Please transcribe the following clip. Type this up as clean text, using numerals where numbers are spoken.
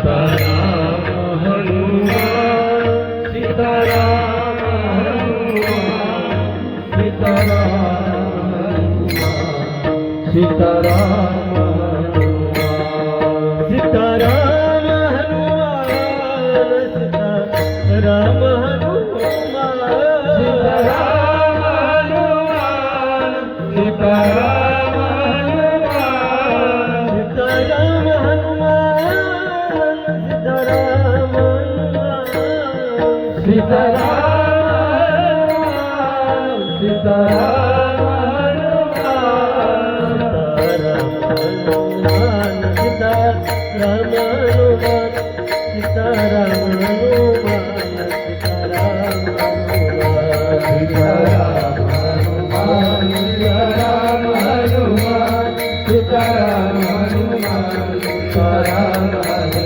Sitaram Hanuman Sitaram Hanuman Sitaram Hanuman Sitaram Hanuman Sitaram Hanuman Sitaram Hanuman Sitaram Hanuman Sitaram Hanuman Sitaram Hanuman Sitaram Hanuman Sitaram Sitaram Hanuman Sitaram Hanuman Sitaram Hanuman Sitaram Hanuman Sitaram Hanuman Sitaram Hanuman Sitaram Hanuman Sitaram Hanuman